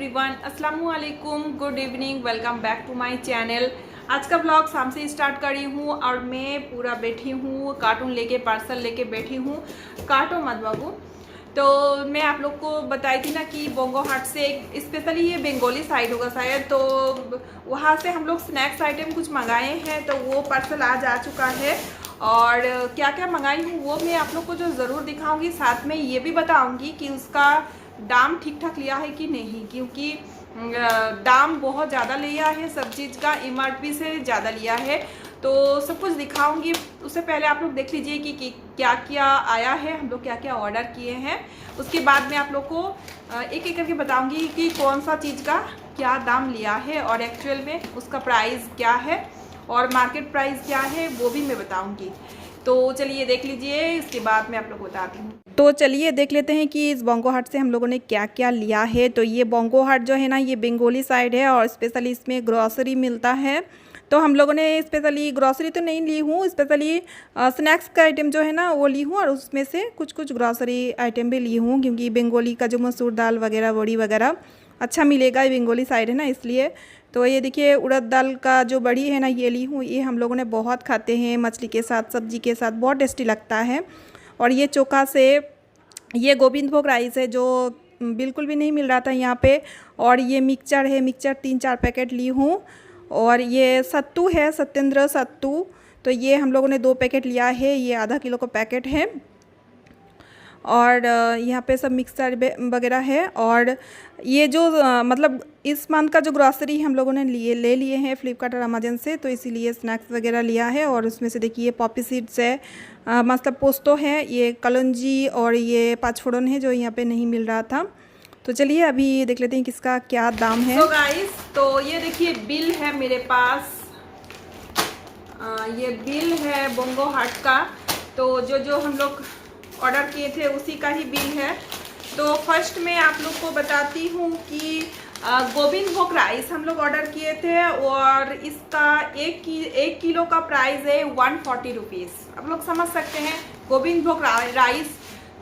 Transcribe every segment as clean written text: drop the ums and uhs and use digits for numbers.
Everyone, अस्सलामु अलैकुम, good evening, welcome back to my channel. आज का ब्लॉग शाम से स्टार्ट करी हूँ और मैं पूरा बैठी हूँ, कार्टून लेके पार्सल लेके बैठी हूँ। काटो मत बाबू। तो मैं आप लोग को बताई थी ना कि बोंगो हाट से स्पेशली ये बंगाली साइड होगा शायद, तो वहाँ से हम लोग स्नैक्स आइटम कुछ मंगाए हैं, तो वो पार्सल आज आ चुका है। और क्या क्या मंगाई हूँ वो मैं आप लोग को जो ज़रूर दिखाऊंगी, साथ में ये भी बताऊंगी कि उसका दाम ठीक ठाक लिया है कि नहीं, क्योंकि दाम बहुत ज़्यादा लिया है, सब चीज़ का एमआरपी से ज़्यादा लिया है। तो सब कुछ दिखाऊंगी। उससे पहले आप लोग देख लीजिए कि क्या क्या आया है, हम लोग क्या क्या ऑर्डर किए हैं। उसके बाद मैं आप लोग को एक एक करके बताऊंगी कि कौन सा चीज़ का क्या दाम लिया है और एक्चुअल में उसका प्राइस क्या है और मार्केट प्राइस क्या है वो भी मैं बताऊंगी। तो चलिए देख लीजिए, इसके बाद मैं आप लोग को बताती हूँ। तो चलिए देख लेते हैं कि इस बोंगो हाट से हम लोगों ने क्या क्या लिया है। तो ये बोंगो हाट जो है ना, ये बंगाली साइड है और स्पेशली इसमें ग्रॉसरी मिलता है। तो हम लोगों ने स्पेशली ग्रॉसरी तो नहीं ली हूँ, स्पेशली स्नैक्स का आइटम जो है ना वो ली हूँ, और उसमें से कुछ कुछ ग्रॉसरी आइटम भी ली हूँ, क्योंकि बंगाली का जो मसूर दाल वगैरह बड़ी वगैरह अच्छा मिलेगा, ये बंगाली साइड है ना इसलिए। तो ये देखिए उड़द दाल का जो बड़ी है ना ये ली हूँ, ये हम लोगों ने बहुत खाते हैं मछली के साथ, सब्जी के साथ, बहुत टेस्टी लगता है। और ये चोखा से ये गोविंद भोग राइस है जो बिल्कुल भी नहीं मिल रहा था यहाँ पे। और ये मिक्सचर है, मिक्सचर 3-4 पैकेट ली हूँ। और ये सत्तू है, सत्येंद्र सत्तू, तो ये हम लोगों ने 2 पैकेट लिया है, ये आधा किलो का पैकेट है। और यहाँ पे सब मिक्सर वगैरह है। और ये जो मतलब इस मंथ का जो ग्रॉसरी हम लोगों ने ले लिए हैं फ्लिपकार्ट और अमेजन से, तो इसीलिए स्नैक्स वगैरह लिया है। और उसमें से देखिए पॉपी सीड्स है, मतलब पोस्तो है, ये कलौंजी और ये पाँचफोड़न है जो यहाँ पे नहीं मिल रहा था। तो चलिए अभी देख लेते हैं किसका क्या दाम है। तो गाइस, तो ये देखिए बिल है मेरे पास, ये बिल है बोंगो हाट का। तो जो हम लोग ऑर्डर किए थे उसी का ही बिल है। तो फर्स्ट में आप लोग को बताती हूँ कि गोविंद भोग राइस हम लोग ऑर्डर किए थे और इसका 1 किलो का प्राइस है 140 रुपीज़। आप लोग समझ सकते हैं गोविंद भोग राइस,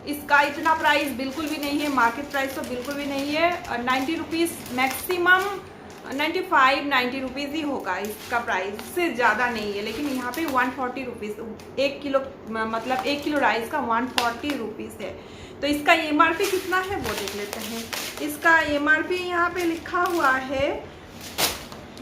इसका इतना प्राइस बिल्कुल भी नहीं है, मार्केट प्राइस तो बिल्कुल भी नहीं है। 90 रुपीज़ मैक्सिमम, 95-90 रुपीज़ ही होगा इसका प्राइस, से ज़्यादा नहीं है। लेकिन यहाँ पे 140 रुपीज़ 1 किलो, मतलब 1 किलो राइस का 140 रुपीज़ है। तो इसका एमआरपी कितना है वो देख लेते हैं। इसका एमआरपी यहाँ पे लिखा हुआ है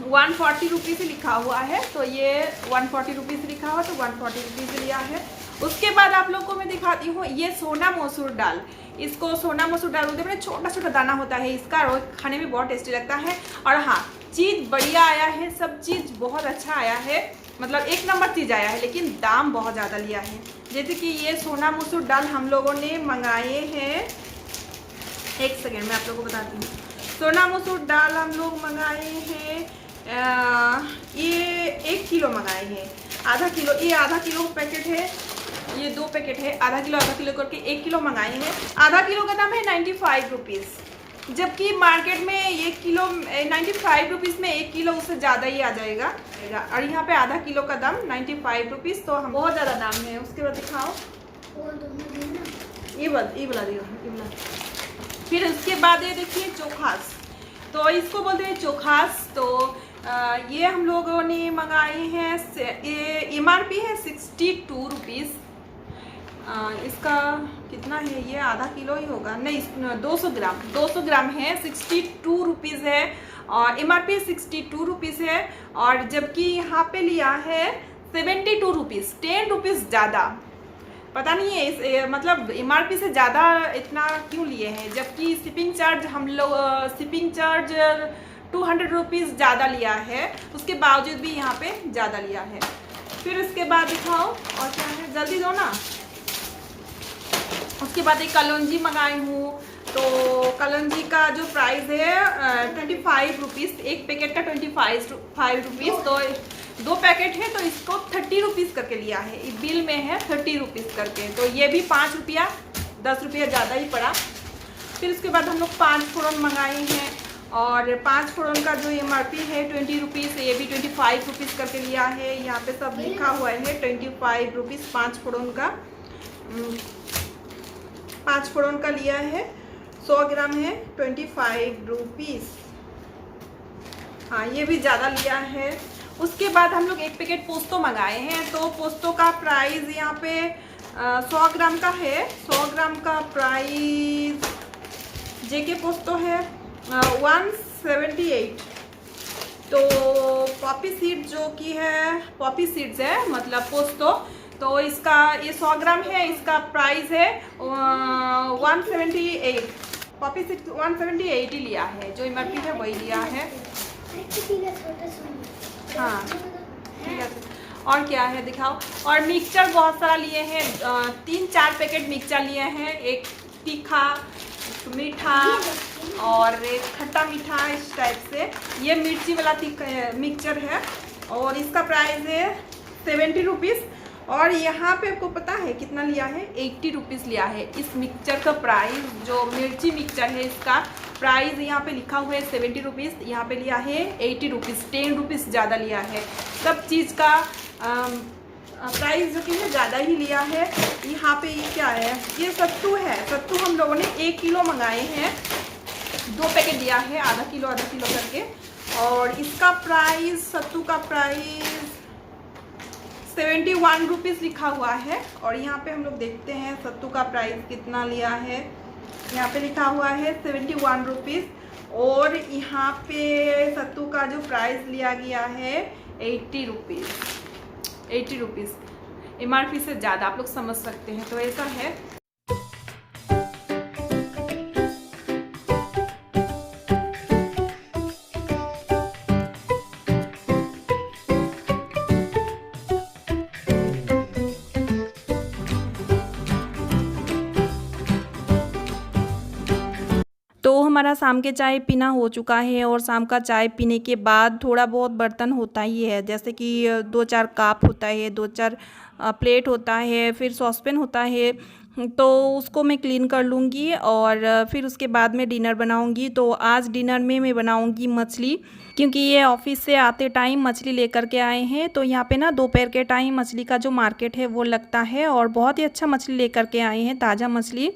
140 रुपीज़ लिखा हुआ है, तो ये 140 रुपीज़ लिखा हुआ, तो 140 रुपीज़ लिया है। उसके बाद आप लोग को मैं दिखाती हूँ ये सोना मसूर दाल, इसको सोना मसूर दाल बोलते हैं, छोटा छोटा दाना होता है इसका, और खाने में बहुत टेस्टी लगता है। और हाँ, चीज़ बढ़िया आया है, सब चीज़ बहुत अच्छा आया है, मतलब 1 नंबर चीज़ आया है, लेकिन दाम बहुत ज़्यादा लिया है। जैसे कि ये सोना मसूर दाल हम लोगों ने मंगाए हैं, एक सेकेंड में आप लोगों को बताती हूँ। सोना मसूर दाल हम लोग मंगाए हैं, ये 1 किलो मंगाए हैं, आधा किलो, ये आधा किलो पैकेट है, ये 2 पैकेट है, आधा किलो करके 1 किलो मंगाए हैं। आधा किलो का दाम है 95 रुपीज़, जबकि मार्केट में 1 किलो 95 रुपीज़ में 1 किलो उससे ज़्यादा ही आ जाएगा। और यहाँ पे आधा किलो का दाम 95 रुपीज़, तो हम बहुत ज़्यादा दाम है। उसके बाद दिखाओ, ये बता दियो। फिर उसके बाद ये देखिए चोखास, तो इसको बोलते हैं चोखास। तो ये हम लोगों ने मंगाए हैं, एमआरपी है 62 रुपीज़। इसका कितना है, ये आधा किलो ही होगा, नहीं 200 ग्राम है, 62 रुपीज़ है। और एमआरपी 62 रुपीज़ है, और जबकि यहाँ पे लिया है 72 रुपीज़, 10 रुपीज़ ज़्यादा। पता नहीं है मतलब एमआरपी से ज़्यादा इतना क्यों लिए हैं, जबकि शिपिंग चार्ज हम लोग 200 रुपीज़ ज़्यादा लिया है, उसके बावजूद भी यहाँ पे ज़्यादा लिया है। फिर उसके बाद दिखाओ और क्या है, जल्दी दो ना। उसके बाद एक कलौंजी मंगाई हूँ, तो कलौंजी का जो प्राइस है 25 रुपीज़, एक पैकेट का 25 रुपीज़, तो 2 पैकेट है, तो इसको 30 रुपीज़ करके लिया है, बिल में है 30 रुपीज़ करके, तो ये भी 5 रुपया 10 रुपया ज़्यादा ही पड़ा। फिर उसके बाद हम लोग 5 फोड़न मंगाए हैं, और 5 फोड़न का जो एमआरपी है 20 रुपीज़, ये भी 25 रुपीज़ करके लिया है। यहाँ पे सब लिखा हुआ है 25 रुपीज़ 5 फोड़न का, 5 फोड़न का लिया है। 100 ग्राम है 25 रुपीज़। हाँ, ये भी ज़्यादा लिया है। उसके बाद हम लोग एक पैकेट पोस्तो मंगाए हैं, तो पोस्तो का प्राइस यहाँ पे 100 ग्राम का है। 100 ग्राम का प्राइस जेके पोस्तो है 178। तो पॉपी सीड जो कि है, पॉपी सीड्स है मतलब पोस्तो, तो इसका ये 100 ग्राम है, इसका प्राइस है 178। पॉपी सीड 178 ही लिया है, जो MRP है वही लिया है। हाँ ठीक है। और क्या है दिखाओ। और मिक्सचर बहुत सारा लिए हैं, 3-4 पैकेट मिक्सचर लिए हैं, एक तीखा, मीठा और एक खट्टा मीठा, इस टाइप से। ये मिर्ची वाला मिक्सचर है और इसका प्राइस है 70 रुपीज़। और यहाँ पे आपको पता है कितना लिया है, 80 रुपीज़ लिया है। इस मिक्सचर का प्राइस, जो मिर्ची मिक्सचर है, इसका प्राइस यहाँ पे लिखा हुआ है 70 रुपीज़, यहाँ पे लिया है 80 रुपीज़, 10 रुपीज़ ज़्यादा लिया है। सब चीज़ का प्राइस जो कि है ज़्यादा ही लिया है। यहाँ पे ये क्या है, ये सत्तू है। सत्तू हम लोगों ने 1 किलो मंगाए हैं, 2 पैकेट दिया है, आधा किलो करके। और इसका प्राइस, सत्तू का प्राइस 71 रुपीज़ लिखा हुआ है। और यहाँ पे हम लोग देखते हैं सत्तू का प्राइस कितना लिया है। यहाँ पे लिखा हुआ है 71 रुपीज़। और यहाँ पे सत्तू का जो प्राइस लिया गया है 80 रुपीज़। 80 रुपीज़ MRP से ज़्यादा, आप लोग समझ सकते हैं। तो ऐसा है। तो हमारा शाम के चाय पीना हो चुका है। और शाम का चाय पीने के बाद थोड़ा बहुत बर्तन होता ही है, जैसे कि 2-4 कप होता है, 2-4 प्लेट होता है, फिर सॉसपेन होता है, तो उसको मैं क्लीन कर लूँगी। और फिर उसके बाद में डिनर बनाऊँगी। तो आज डिनर में मैं बनाऊँगी मछली, क्योंकि ये ऑफिस से आते टाइम मछली लेकर के आए हैं। तो यहाँ पे ना दोपहर के टाइम मछली का जो मार्केट है वो लगता है, और बहुत ही अच्छा मछली लेकर के आए हैं, ताज़ा मछली।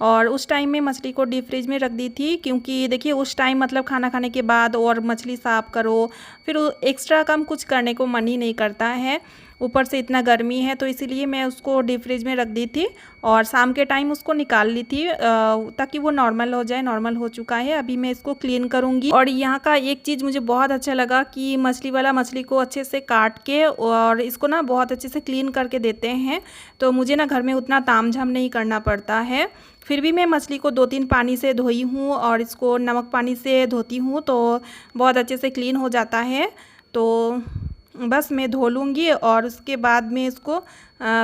और उस टाइम में मछली को डीप फ्रिज में रख दी थी, क्योंकि देखिए उस टाइम मतलब खाना खाने के बाद और मछली साफ़ करो, फिर एक्स्ट्रा काम कुछ करने को मन ही नहीं करता है। ऊपर से इतना गर्मी है, तो इसीलिए मैं उसको डीप फ्रिज में रख दी थी। और शाम के टाइम उसको निकाल ली थी, ताकि वो नॉर्मल हो जाए। नॉर्मल हो चुका है, अभी मैं इसको क्लीन करूँगी। और यहाँ का एक चीज़ मुझे बहुत अच्छा लगा कि मछली वाला मछली को अच्छे से काट के और इसको ना बहुत अच्छे से क्लीन करके देते हैं। तो मुझे ना घर में उतना तामझाम नहीं करना पड़ता है। फिर भी मैं मछली को 2-3 पानी से धोई हूँ, और इसको नमक पानी से धोती हूँ, तो बहुत अच्छे से क्लीन हो जाता है। तो बस मैं धो लूँगी और उसके बाद में इसको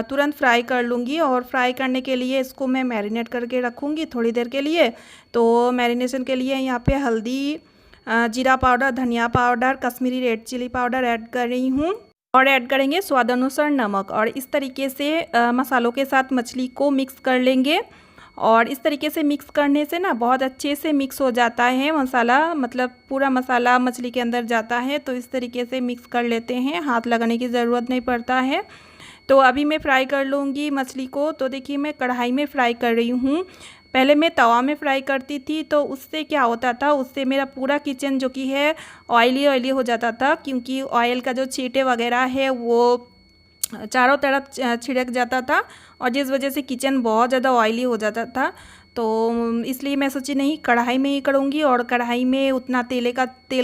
तुरंत फ्राई कर लूँगी। और फ्राई करने के लिए इसको मैं मैरिनेट करके रखूँगी थोड़ी देर के लिए। तो मैरिनेशन के लिए यहाँ पे हल्दी, जीरा पाउडर, धनिया powder, Kashmiri red chilli powder add कर रही हूँ। और ऐड करेंगे स्वाद अनुसार नमक। और इस तरीके से मसालों के साथ मछली को मिक्स कर लेंगे। और इस तरीके से मिक्स करने से ना बहुत अच्छे से मिक्स हो जाता है मसाला, मतलब पूरा मसाला मछली के अंदर जाता है। तो इस तरीके से मिक्स कर लेते हैं, हाथ लगाने की ज़रूरत नहीं पड़ता है। तो अभी मैं फ्राई कर लूँगी मछली को। तो देखिए मैं कढ़ाई में फ्राई कर रही हूँ। पहले मैं तवा में फ्राई करती थी, तो उससे क्या होता था, उससे मेरा पूरा किचन जो कि है ऑयली हो जाता था, क्योंकि ऑयल का जो छींटे वगैरह है वो चारों तरफ छिड़क जाता था, और जिस वजह से किचन बहुत ज़्यादा ऑयली हो जाता था। तो इसलिए मैं सोची नहीं, कढ़ाई में ही करूँगी। और कढ़ाई में उतना तेल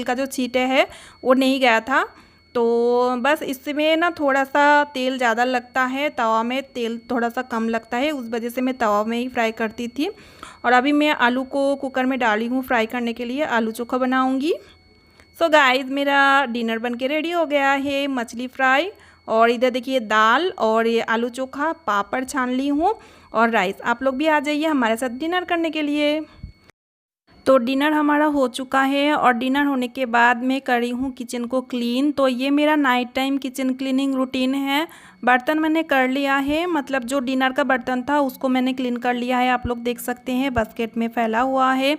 का जो छींटे है वो नहीं गया था। तो बस इसमें ना थोड़ा सा तेल ज़्यादा लगता है, तवा में तेल थोड़ा सा कम लगता है, उस वजह से मैं तवा में ही फ्राई करती थी। और अभी मैं आलू को कुकर में डाली हूँ फ्राई करने के लिए, आलू चोखा बनाऊँगी। सो गाइस, मेरा डिनर बन के रेडी हो गया है, मछली फ्राई, और इधर देखिए दाल, और ये आलू चोखा, पापड़ छान ली हूँ, और राइस। आप लोग भी आ जाइए हमारे साथ डिनर करने के लिए। तो डिनर हमारा हो चुका है, और डिनर होने के बाद मैं कर रही हूँ किचन को क्लीन। तो ये मेरा night time kitchen cleaning routine है। बर्तन मैंने कर लिया है, मतलब जो डिनर का बर्तन था उसको मैंने क्लीन कर लिया है, आप लोग देख सकते हैं बास्केट में फैला हुआ है।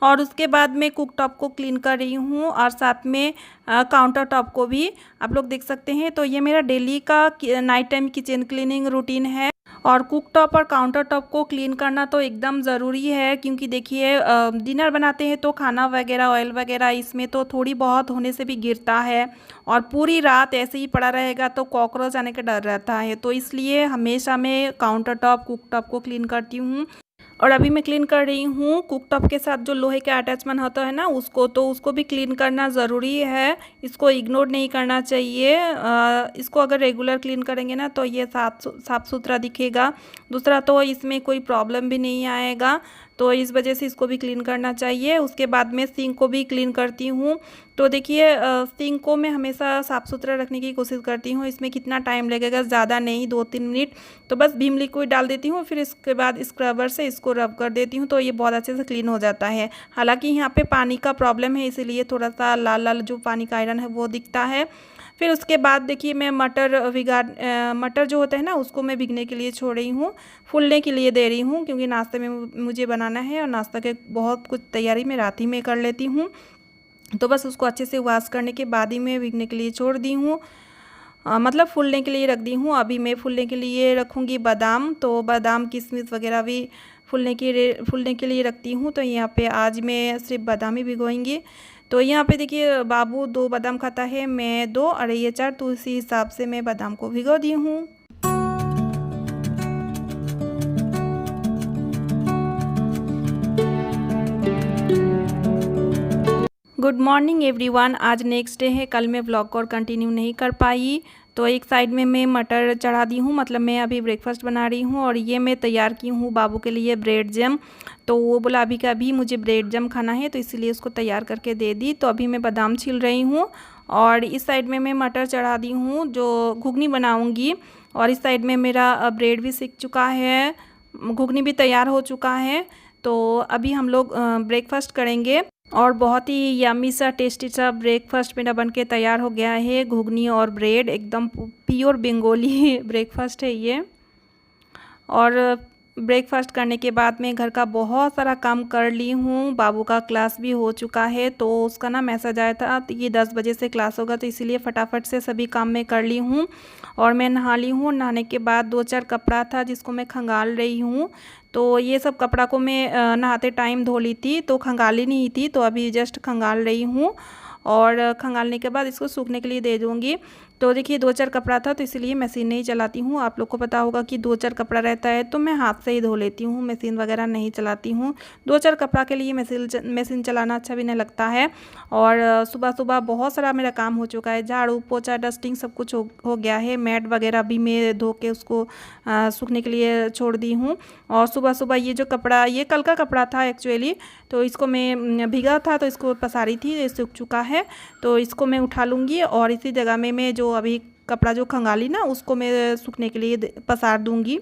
और उसके बाद मैं कुक टॉप को क्लीन कर रही हूँ, और साथ में काउंटर टॉप को भी आप लोग देख सकते हैं। तो ये मेरा डेली का night time kitchen cleaning routine है। और कुक टॉप और काउंटर टॉप को क्लीन करना तो एकदम ज़रूरी है, क्योंकि देखिए डिनर बनाते हैं तो खाना वगैरह ऑयल वगैरह इसमें तो थोड़ी बहुत होने से भी गिरता है, और पूरी रात ऐसे ही पड़ा रहेगा तो कॉकरोच आने का डर रहता है। तो इसलिए हमेशा मैं काउंटर टॉप कुक टॉप को क्लीन करती हूँ। और अभी मैं क्लीन कर रही हूँ कुक टॉप के साथ जो लोहे का अटैचमेंट होता है ना उसको, तो उसको भी क्लीन करना ज़रूरी है। इसको इग्नोर नहीं करना चाहिए। इसको अगर रेगुलर क्लीन करेंगे ना तो ये साफ़ सुथरा दिखेगा। दूसरा तो इसमें कोई प्रॉब्लम भी नहीं आएगा, तो इस वजह से इसको भी क्लीन करना चाहिए। उसके बाद में सिंक को भी क्लीन करती हूँ। तो देखिए सिंक को मैं हमेशा साफ़ सुथरा रखने की कोशिश करती हूँ। इसमें कितना टाइम लगेगा, ज़्यादा नहीं, 2-3 मिनट। तो बस भीम लिक्विड डाल देती हूँ, फिर इसके बाद स्क्रबर से इसको रब कर देती हूँ, तो ये बहुत अच्छे से क्लीन हो जाता है। हालांकि यहाँ पे पानी का प्रॉब्लम है, इसीलिए थोड़ा सा लाल लाल जो पानी का आयरन है वो दिखता है। फिर उसके बाद देखिए मैं मटर जो होता है ना उसको मैं भिगने के लिए छोड़ रही हूँ, फूलने के लिए दे रही हूँ, क्योंकि नाश्ते में मुझे बनाना है और नाश्ता के बहुत कुछ तैयारी मैं रात ही में कर लेती हूँ। तो बस उसको अच्छे से वॉश करने के बाद ही मैं भिगने के लिए छोड़ दी हूँ, मतलब फूलने के लिए रख दी हूँ। अभी मैं फूलने के लिए रखूँगी बादाम, तो बादाम किशमिश वगैरह भी फूलने के लिए रखती हूँ। तो यहाँ पे आज मैं सिर्फ बादाम ही भिगोऊँगी। तो यहाँ पे देखिए बाबू 2 बादाम खाता है, मैं 2 और ये 4, तो उसी हिसाब से मैं बादाम को भिगो दी हूँ। Good morning everyone. आज नेक्स्ट डे है, कल मैं व्लॉग को और कंटिन्यू नहीं कर पाई। तो एक साइड में मैं मटर चढ़ा दी हूँ, मतलब मैं अभी ब्रेकफास्ट बना रही हूँ, और ये मैं तैयार की हूँ बाबू के लिए ब्रेड जैम। तो वो बोला अभी का अभी मुझे ब्रेड जैम खाना है, तो इसीलिए उसको तैयार करके दे दी। तो अभी मैं बादाम छील रही हूँ, और इस साइड में मैं मटर चढ़ा दी हूँ जो घुगनी बनाऊँगी। और इस साइड में मेरा ब्रेड भी सीख चुका है, घुगनी भी तैयार हो चुका है। तो अभी हम लोग ब्रेकफास्ट करेंगे, और बहुत ही यम्मी सा टेस्टी सा ब्रेकफास्ट मेरा बनके तैयार हो गया है। घुगनी और ब्रेड, एकदम प्योर बंगाली ब्रेकफास्ट है ये। और ब्रेकफास्ट करने के बाद मैं घर का बहुत सारा काम कर ली हूँ। बाबू का क्लास भी हो चुका है, तो उसका ना मैसेज आया था तो ये 10 बजे से क्लास होगा, तो इसीलिए फटाफट से सभी काम मैं कर ली हूँ। और मैं नहा ली हूँ। नहाने के बाद 2-4 कपड़ा था जिसको मैं खंगाल रही हूँ। तो ये सब कपड़ा को मैं नहाते टाइम धो ली थी, तो खंगाली नहीं थी, तो अभी जस्ट खंगाल रही हूँ। और खंगालने के बाद इसको सूखने के लिए दे दूँगी। तो देखिए 2-4 कपड़ा था, तो इसलिए मशीन नहीं चलाती हूँ। आप लोग को पता होगा कि 2-4 कपड़ा रहता है तो मैं हाथ से ही धो लेती हूँ, मशीन वगैरह नहीं चलाती हूँ। 2-4 कपड़ा के लिए मशीन चलाना अच्छा भी नहीं लगता है। और सुबह सुबह बहुत सारा मेरा काम हो चुका है, झाड़ू पोछा डस्टिंग सब कुछ हो गया है। मैट वगैरह भी मैं धो के उसको सूखने के लिए छोड़ दी हूँ। और सुबह सुबह ये जो कपड़ा, ये कल का कपड़ा था एक्चुअली, तो इसको मैं भीगा था तो इसको पसारी थी, ये सूख चुका है। तो इसको मैं उठा लूँगी, और इसी जगह में मैं जो अभी कपड़ा जो खंगाली ना उसको मैं सूखने के लिए पसार दूँगी।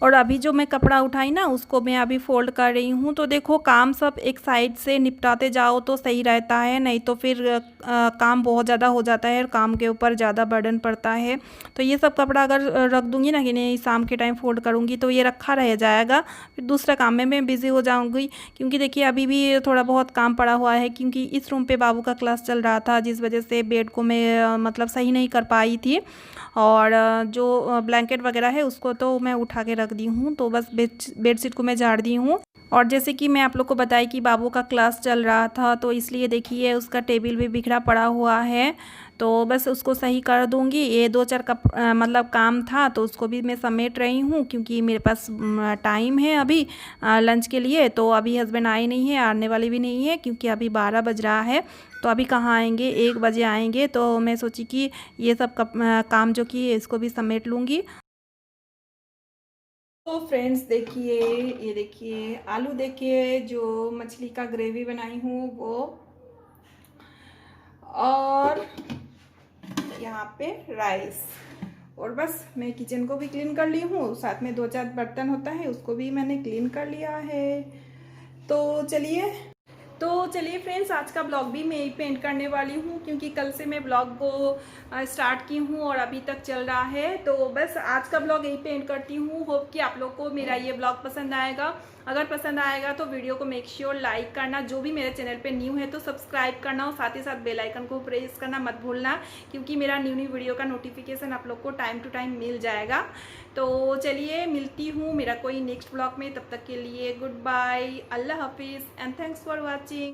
और अभी जो मैं कपड़ा उठाई ना उसको मैं अभी फ़ोल्ड कर रही हूँ। तो देखो काम सब एक साइड से निपटाते जाओ तो सही रहता है, नहीं तो फिर काम बहुत ज़्यादा हो जाता है और काम के ऊपर ज़्यादा बर्डन पड़ता है। तो ये सब कपड़ा अगर रख दूँगी ना कि नहीं शाम के टाइम फ़ोल्ड करूँगी तो ये रखा रह जाएगा, फिर दूसरा काम में मैं बिज़ी हो जाऊँगी। क्योंकि देखिए अभी भी थोड़ा बहुत काम पड़ा हुआ है, क्योंकि इस रूम पर बाबू का क्लास चल रहा था, जिस वजह से बेड को मैं मतलब सही नहीं कर पाई थी। और जो ब्लैंकेट वगैरह है उसको तो मैं उठा के रख दी हूँ, तो बस बेडशीट को मैं झाड़ दी हूँ। और जैसे कि मैं आप लोग को बताई कि बाबू का क्लास चल रहा था, तो इसलिए देखिए उसका टेबल भी बिखरा पड़ा हुआ है, तो बस उसको सही कर दूँगी। ये 2-4 मतलब काम था तो उसको भी मैं समेट रही हूँ, क्योंकि मेरे पास टाइम है अभी लंच के लिए। तो अभी हस्बैंड आए नहीं है, आने वाले भी नहीं है, क्योंकि अभी 12 बज रहा है। तो अभी कहाँ आएंगे, 1 बजे आएंगे। तो मैं सोची कि ये सब काम जो कि इसको भी समेट लूँगी। तो फ्रेंड्स देखिए, ये देखिए आलू, देखिए जो मछली का ग्रेवी बनाई हूँ वो, और यहाँ पे राइस। और बस मैं किचन को भी क्लीन कर ली हूँ, साथ में 2-4 बर्तन होता है उसको भी मैंने क्लीन कर लिया है। तो चलिए फ्रेंड्स, आज का ब्लॉग भी मैं यहीं पे एंड करने वाली हूँ, क्योंकि कल से मैं ब्लॉग को स्टार्ट की हूँ और अभी तक चल रहा है। तो बस आज का ब्लॉग यहीं पे एंड करती हूँ। होप कि आप लोग को मेरा ये ब्लॉग पसंद आएगा। अगर पसंद आएगा तो वीडियो को मेक श्योर लाइक करना, जो भी मेरे चैनल पे न्यू है तो सब्सक्राइब करना और साथ ही साथ बेल आइकन को प्रेस करना मत भूलना, क्योंकि मेरा न्यू वीडियो का नोटिफिकेशन आप लोग को टाइम टू टाइम मिल जाएगा। तो चलिए मिलती हूँ मेरा कोई नेक्स्ट ब्लॉग में, तब तक के लिए गुड बाय, अल्लाह हाफिज़ एंड थैंक्स फॉर वॉचिंग।